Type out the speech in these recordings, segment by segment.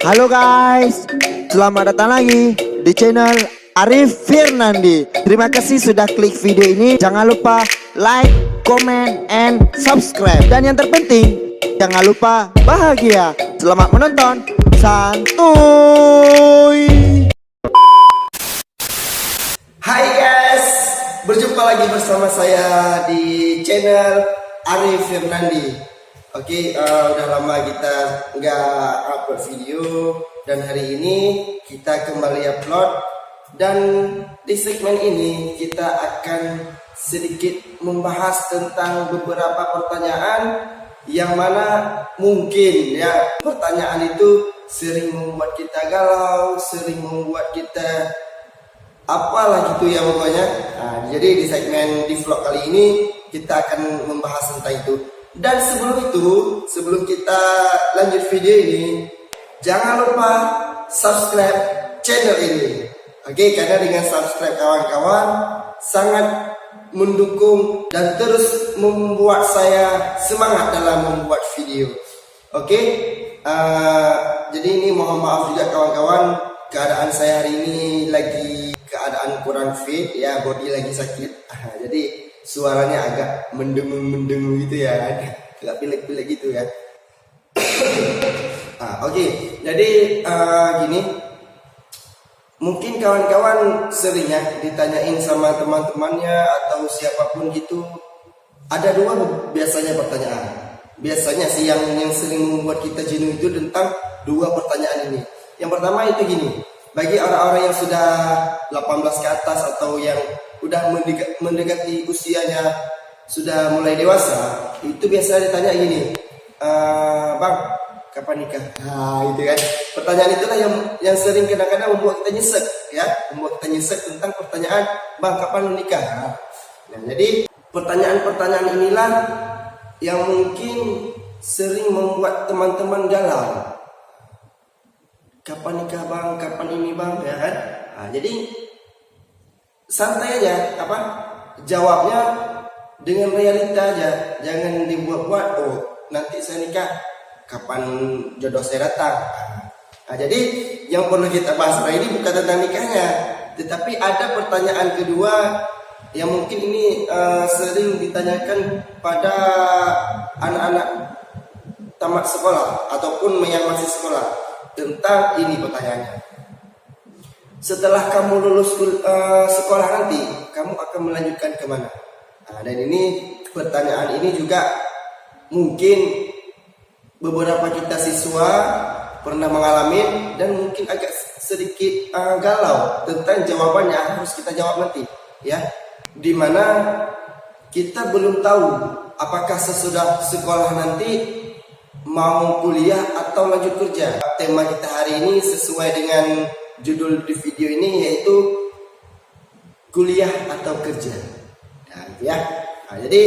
Halo guys, selamat datang lagi di channel Arif Firnandi. Terima kasih sudah klik video ini. Jangan lupa like, comment, and subscribe. Dan yang terpenting, jangan lupa bahagia. Selamat menonton. Santuy. Hai guys, berjumpa lagi bersama saya di channel Arif Firnandi. Oke, udah lama kita nggak upload video dan hari ini kita kembali upload, dan di segmen ini kita akan sedikit membahas tentang beberapa pertanyaan yang mana mungkin ya pertanyaan itu sering membuat kita galau, sering membuat kita apalah gitu ya pokoknya. Nah, jadi di segmen di vlog kali ini kita akan membahas tentang itu. Dan sebelum itu, sebelum kita lanjut video ini, jangan lupa subscribe channel ini. Oke, karena dengan subscribe kawan-kawan sangat mendukung dan terus membuat saya semangat dalam membuat video. Oke, jadi ini mohon maaf juga kawan-kawan, keadaan saya hari ini lagi keadaan kurang fit ya, body lagi sakit. Jadi suaranya agak mendengung gitu ya, agak pilek-pilek gitu ya. Oke, jadi gini, mungkin kawan-kawan sering ya ditanyain sama teman-temannya atau siapapun gitu, ada dua biasanya pertanyaan. Biasanya sih yang sering membuat kita jenuh itu tentang dua pertanyaan ini. Yang pertama itu gini, bagi orang-orang yang sudah 18 ke atas atau yang udah mendekati usianya sudah mulai dewasa, itu biasa ditanya gini, bang, kapan nikah? Itu kan pertanyaan itulah yang sering kadang-kadang membuat kita nyesek ya, membuat kita nyesek tentang pertanyaan, bang, kapan nikah? Nah, jadi pertanyaan-pertanyaan inilah yang mungkin sering membuat teman-teman galau. Kapan nikah bang? Kapan ini bang? Ya kan? Jadi santai aja, jawabnya dengan realita aja, jangan dibuat-buat. Oh, nanti saya nikah, kapan jodoh saya datang. Jadi yang perlu kita bahas hari ini bukan tentang nikahnya, tetapi ada pertanyaan kedua yang mungkin ini sering ditanyakan pada anak-anak tamat sekolah ataupun yang masih sekolah. Tentang ini pertanyaannya, setelah kamu lulus sekolah nanti, kamu akan melanjutkan kemana? Dan ini pertanyaan ini juga mungkin beberapa kita siswa pernah mengalami dan mungkin agak sedikit galau tentang jawabannya harus kita jawab nanti ya, dimana kita belum tahu apakah sesudah sekolah nanti mau kuliah atau lanjut kerja. Tema kita hari ini sesuai dengan judul di video ini, yaitu kuliah atau kerja. Jadi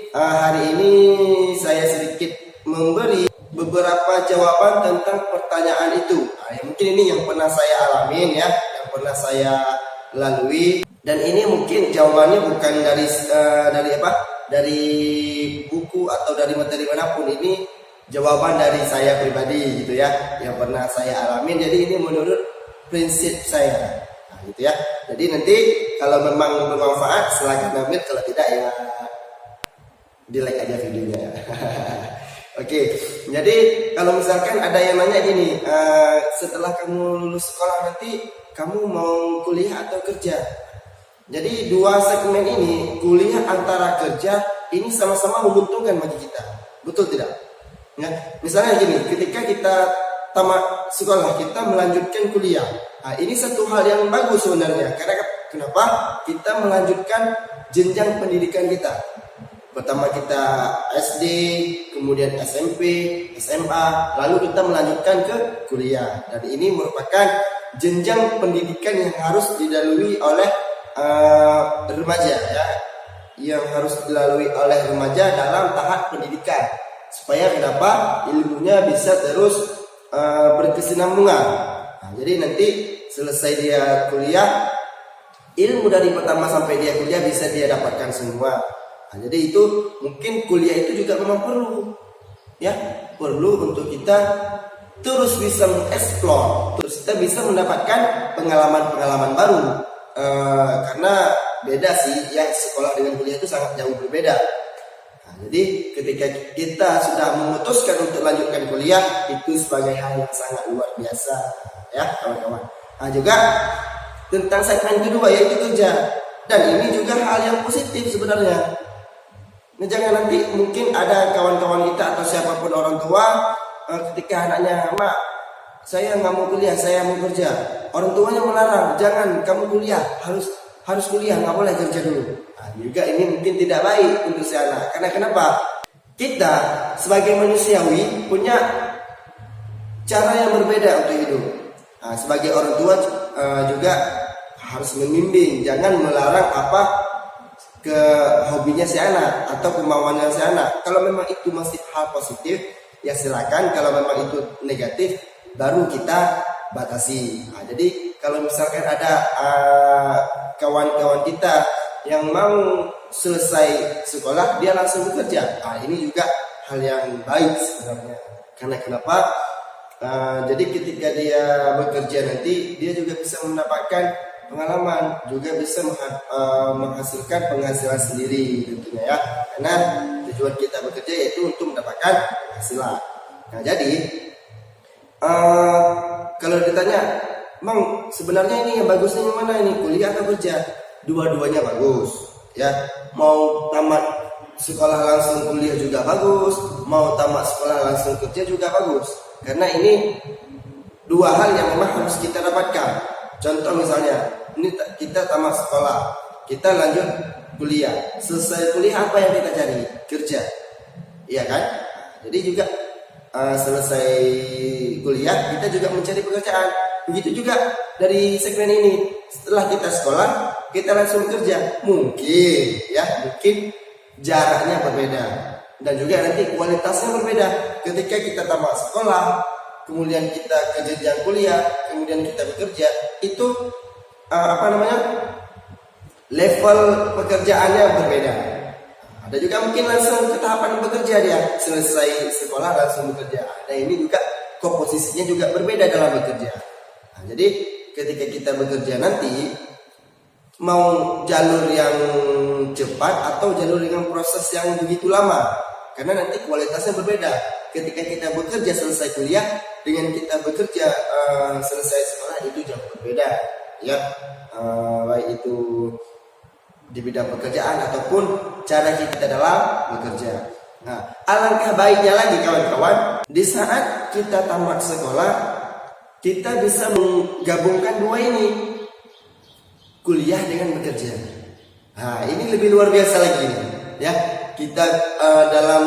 hari ini saya sedikit memberi beberapa jawaban tentang pertanyaan itu. Mungkin ini yang pernah saya alamin ya, yang pernah saya lalui, dan ini mungkin jawabannya bukan dari buku atau dari materi manapun. Ini jawaban dari saya pribadi gitu ya, yang pernah saya alamin. Jadi ini menurut prinsip saya gitu ya. Jadi nanti kalau memang bermanfaat silakan ambil, kalau tidak ya di like aja videonya. Oke, jadi kalau misalkan ada yang nanya gini, setelah kamu lulus sekolah nanti kamu mau kuliah atau kerja? Jadi dua segmen ini, kuliah antara kerja, ini sama-sama menguntungkan bagi kita, betul tidak? Ya, misalnya gini, ketika kita tamat sekolah, kita melanjutkan kuliah. Ini satu hal yang bagus sebenarnya. Karena kenapa? Kita melanjutkan jenjang pendidikan kita. Pertama kita SD, kemudian SMP, SMA, lalu kita melanjutkan ke kuliah. Dan ini merupakan jenjang pendidikan yang harus dilalui oleh remaja ya, yang harus dilalui oleh remaja dalam tahap pendidikan. Supaya kenapa? Ilmunya bisa terus berkesinambungan. Jadi nanti selesai dia kuliah, ilmu dari pertama sampai dia kuliah bisa dia dapatkan semua. Jadi itu mungkin kuliah itu juga memang perlu ya, perlu untuk kita terus bisa mengeksplor, terus kita bisa mendapatkan pengalaman-pengalaman baru. Karena beda sih ya, sekolah dengan kuliah itu sangat jauh berbeda. Nah, jadi ketika kita sudah memutuskan untuk lanjutkan kuliah, itu sebagai hal yang sangat luar biasa ya kawan-kawan. Nah, juga tentang segmen kedua yaitu kerja, dan ini juga hal yang positif sebenarnya. Nah, jangan nanti mungkin ada kawan-kawan kita atau siapapun orang tua ketika anaknya, "Mak, saya nggak mau kuliah, saya mau kerja." Orang tuanya melarang, "Jangan, kamu kuliah, harus kuliah, nggak boleh kerja dulu." Nah, juga ini mungkin tidak baik untuk si anak. Karena kenapa? Kita sebagai manusiawi punya cara yang berbeda untuk hidup. Nah, sebagai orang tua juga harus membimbing, jangan melarang apa ke hobinya si anak atau kemauannya si anak. Kalau memang itu masih hal positif, ya silakan. Kalau memang itu negatif, baru kita batasi. Nah, jadi kalau misalkan ada kawan-kawan kita yang mau selesai sekolah dia langsung bekerja, nah ini juga hal yang baik sebenarnya. Karena kenapa? Jadi ketika dia bekerja nanti dia juga bisa mendapatkan pengalaman, juga bisa menghasilkan penghasilan sendiri tentunya ya. Karena tujuan kita bekerja yaitu untuk mendapatkan penghasilan. Nah, jadi kalau ditanya, "Bang, sebenarnya ini yang bagusnya yang mana ini, kuliah atau kerja?" Dua-duanya bagus ya. Mau tamat sekolah langsung kuliah juga bagus, mau tamat sekolah langsung kerja juga bagus. Karena ini dua hal yang memang harus kita dapatkan. Contoh misalnya, ini kita tamat sekolah, kita lanjut kuliah. Selesai kuliah apa yang kita cari? Kerja. Iya kan? Jadi juga selesai kuliah kita juga mencari pekerjaan. Begitu juga dari segmen ini. Setelah kita sekolah, kita langsung kerja. Mungkin jaraknya berbeda dan juga nanti kualitasnya berbeda. Ketika kita tamat sekolah, kemudian kita ke jenjang kuliah, kemudian kita bekerja, itu level pekerjaannya berbeda. Ada juga mungkin langsung ke tahapan bekerja, dia selesai sekolah langsung bekerja. Nah, ini juga komposisinya juga berbeda dalam bekerja. Nah, jadi ketika kita bekerja nanti mau jalur yang cepat atau jalur dengan proses yang begitu lama, karena nanti kualitasnya berbeda. Ketika kita bekerja selesai kuliah dengan kita bekerja selesai sekolah itu jauh berbeda ya, baik itu di bidang pekerjaan ataupun cara kita dalam bekerja. Nah, alangkah baiknya lagi kawan-kawan, di saat kita tamat sekolah kita bisa menggabungkan dua ini, kuliah dengan bekerja. Nah, ini lebih luar biasa lagi ya. Kita dalam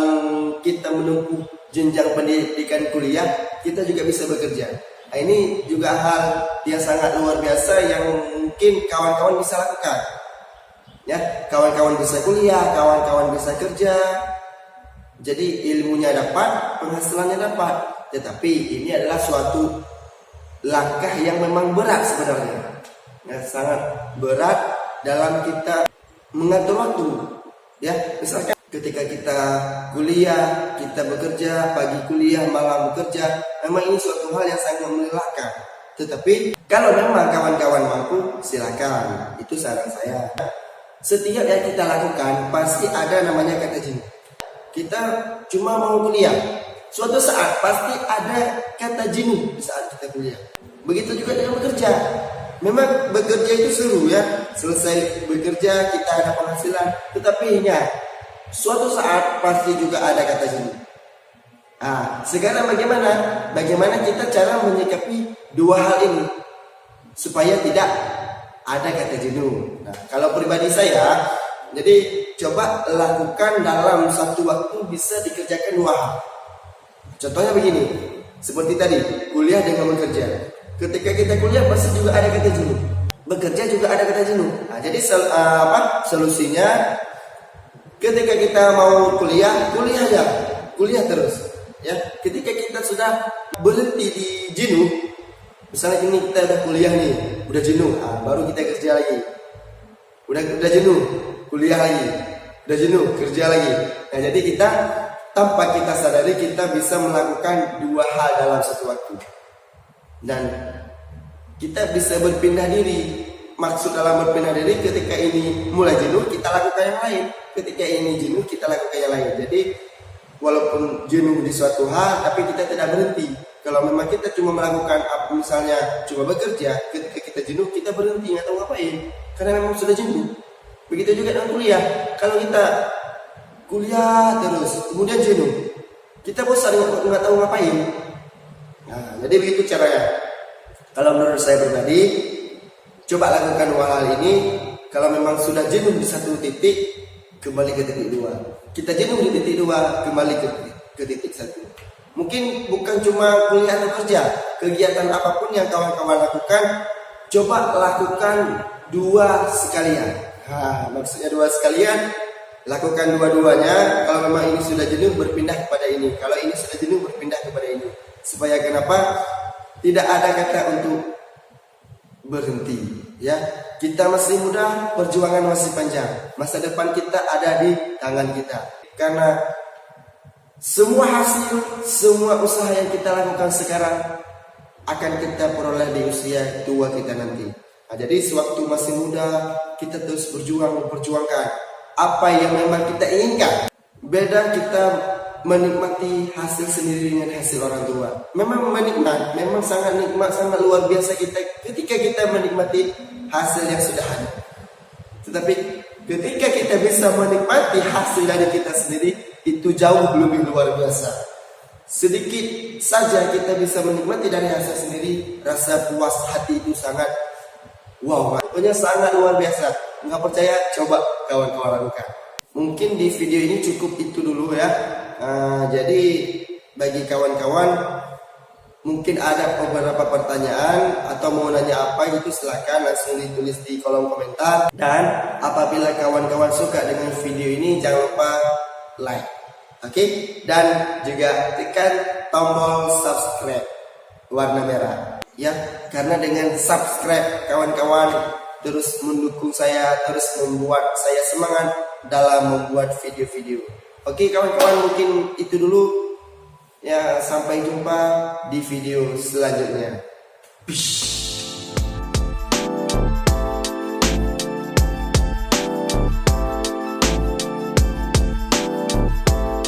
kita menempuh jenjang pendidikan kuliah, kita juga bisa bekerja. Nah, ini juga hal yang sangat luar biasa yang mungkin kawan-kawan bisa lakukan. Ya, kawan-kawan bisa kuliah, kawan-kawan bisa kerja. Jadi ilmunya dapat, penghasilannya dapat. Tetapi ini adalah suatu langkah yang memang berat sebenarnya. Ya, sangat berat dalam kita mengatur waktu. Ya, misalkan ketika kita kuliah, kita bekerja, pagi kuliah, malam bekerja, memang ini suatu hal yang sangat melelahkan. Tetapi kalau memang kawan-kawan mampu, silakan. Itu saran saya. Setiap yang kita lakukan pasti ada namanya kata jenuh. Kita cuma mau kuliah, suatu saat pasti ada kata jenuh di saat kita kuliah. Begitu juga dengan bekerja. Memang bekerja itu seru ya, selesai bekerja kita ada penghasilan, tetapi ingat, suatu saat pasti juga ada kata jenuh. Sekarang bagaimana kita cara menyikapi dua hal ini supaya tidak ada kata jenuh. Nah, kalau pribadi saya, jadi coba lakukan dalam satu waktu bisa dikerjakan dua hal. Contohnya begini, seperti tadi, kuliah dengan bekerja. Ketika kita kuliah pasti juga ada kata jenuh, bekerja juga ada kata jenuh. Nah, jadi solusinya, ketika kita mau kuliah aja, kuliah terus. Ya, ketika kita sudah berhenti di jenuh, misalnya ini kita udah kuliah nih, udah jenuh, baru kita kerja lagi. Udah jenuh, kuliah lagi, udah jenuh, kerja lagi. Nah, jadi kita tanpa kita sadari kita bisa melakukan dua hal dalam satu waktu. Dan kita bisa berpindah diri. Maksud dalam berpindah diri, ketika ini mulai jenuh kita lakukan yang lain, ketika ini jenuh kita lakukan yang lain. Jadi walaupun jenuh di suatu hal, tapi kita tidak berhenti. Kalau memang kita cuma melakukan apa, misalnya cuma bekerja, ketika kita jenuh kita berhenti, nggak tahu ngapain, karena memang sudah jenuh. Begitu juga dengan kuliah. Kalau kita kuliah terus, kemudian jenuh, kita bosan, nggak tahu ngapain. Nah, jadi begitu caranya. Kalau menurut saya pribadi, coba lakukan dua hal ini. Kalau memang sudah jenuh di satu titik, kembali ke titik dua. Kita jenuh di titik dua, kembali ke titik satu. Mungkin bukan cuma kuliah atau kerja, kegiatan apapun yang kawan-kawan lakukan, coba lakukan dua sekalian. Nah, maksudnya dua sekalian, lakukan dua-duanya. Kalau memang ini sudah jenuh, berpindah kepada ini. Kalau ini sudah jenuh, berpindah kepada ini. Supaya kenapa? Tidak ada kata untuk berhenti. Ya, kita masih muda, perjuangan masih panjang. Masa depan kita ada di tangan kita. Karena semua hasil, semua usaha yang kita lakukan sekarang akan kita peroleh di usia tua kita nanti. Nah, jadi sewaktu masih muda kita terus memperjuangkan apa yang memang kita inginkan. Beda kita menikmati hasil sendiri dengan hasil orang tua. Memang menikmat, memang sangat nikmat, sangat luar biasa kita ketika kita menikmati hasil yang sudah ada. Tetapi ketika kita bisa menikmati hasil dari kita sendiri, itu jauh lebih luar biasa. Sedikit saja kita bisa menikmati dari hasil sendiri, rasa puas hati itu sangat wow, pokoknya sangat luar biasa. Nggak percaya, coba kawan-kawan lakukan. Mungkin di video ini cukup itu dulu ya. Jadi bagi kawan-kawan mungkin ada beberapa pertanyaan atau mau nanya apa gitu, silahkan langsung ditulis di kolom komentar. Dan apabila kawan-kawan suka dengan video ini, jangan lupa like, oke? Dan juga tekan tombol subscribe warna merah, ya. Karena dengan subscribe kawan-kawan terus mendukung saya, terus membuat saya semangat dalam membuat video-video. Oke kawan-kawan, mungkin itu dulu. Ya, sampai jumpa di video selanjutnya. Peace.